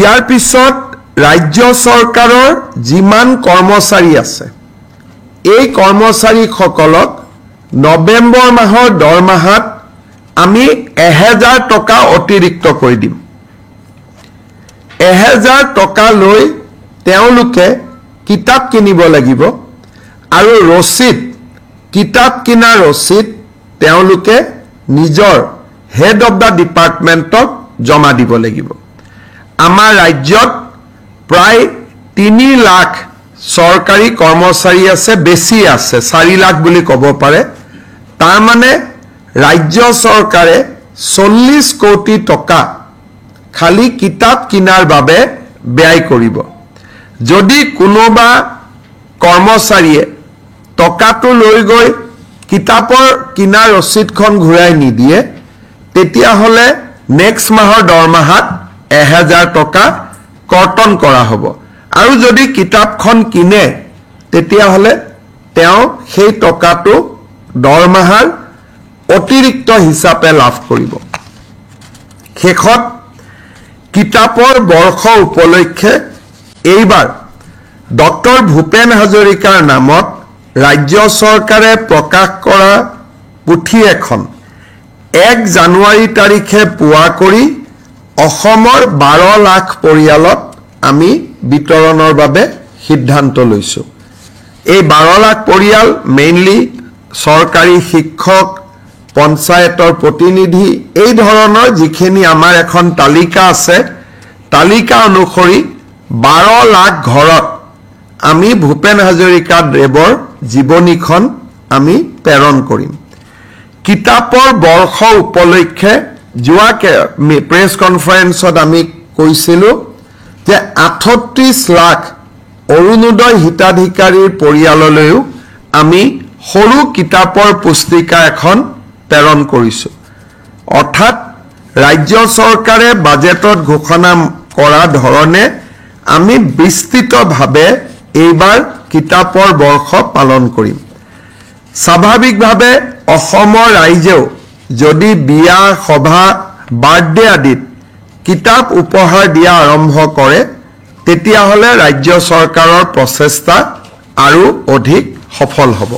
ইয়াৰ পিছত ৰাজ্য চৰকাৰৰ যিমান কৰ্মচাৰী আছে এই কৰ্মচাৰীসকলক নৱেম্বৰ মাহৰ দৰমহাত আমি 1000 টকা অতিৰিক্ত কৰি দিম। 1000 টকা লৈ তেওঁলোকে কিতাপ কিনিব লাগিব আৰু ৰচিদ কিতাপ কিনা ৰচিদ তেওঁলোকে নিজৰ হেড অফ দা ডিপাৰ্টমেণ্টক জমা দিব লাগিব। আমাৰ ৰাজ্যত প্ৰায় 3 লাখ চৰকাৰী কৰ্মচাৰী আছে, বেছি আছে, 4 লাখ বুলি ক'ব পাৰে। তাৰ মানে ৰাজ্য চৰকাৰে 40 কোটি টকা খালি কিতাপ কিনাৰ বাবে ব্যয় কৰিব। যদি কোনোবা কৰ্মচাৰীয়ে টকাটো লৈ গৈ কিতাপৰ কিনা ৰচিদখন ঘূৰাই নিদিয়ে তেতিয়াহ'লে নেক্সট মাহৰ দৰমহাত 1000 টকা কৰ্তন কৰা হ'ব। আৰু যদি কিতাপখন কিনে তেতিয়াহ'লে তেওঁ সেই টকাটো দৰমহাৰ অতিৰিক্ত হিচাপে লাভ কৰিব। শেষত কিতাপৰ বৰ্ষ উপলক্ষে এইবাৰ ডক্টৰ ভূপেন হাজৰিকাৰ নামত ৰাজ্য চৰকাৰে প্ৰকাশ কৰা পুথি এখন 1 জানুৱাৰী তাৰিখে পুৱা কৰি অসমৰ 12 লাখ পৰিয়ালত আমি বিতৰণৰ বাবে সিদ্ধান্ত লৈছো। এই 12 লাখ পৰিয়াল মেইনলি চৰকাৰী শিক্ষক, পঞ্চায়তৰ প্ৰতিনিধি, এই ধৰণৰ যিখিনি আমাৰ এখন তালিকা আছে, তালিকা অনুসৰি 12 লাখ ঘৰত আমি ভূপেন হাজৰিকা দেৱৰ জীৱনীখন আমি প্ৰেৰণ কৰিম। কিতাপৰ বৰ্ষ উপলক্ষে যোৱা প্ৰেছ কনফাৰেন্সত আমি কৈছিলোঁ যে 38 লাখ অৰুণোদয় হিতাধিকাৰীৰ পৰিয়াললৈও আমি সৰু কিতাপৰ পুস্তিকা এখন প্ৰেৰণ কৰিছোঁ। অৰ্থাৎ ৰাজ্য চৰকাৰে বাজেটত ঘোষণা কৰা ধৰণে আমি বিস্তৃতভাৱে এইবাৰ কিতাপৰ বৰ্ষ পালন কৰিম। স্বাভাৱিকভাৱে অসমৰ ৰাইজেও যদি বিয়া, সভা, বাৰ্থডে আদিত কিতাপ উপহাৰ দিয়া আৰম্ভ কৰে তেতিয়াহ'লে ৰাজ্য চৰকাৰৰ প্ৰচেষ্টা আৰু অধিক সফল হ'ব।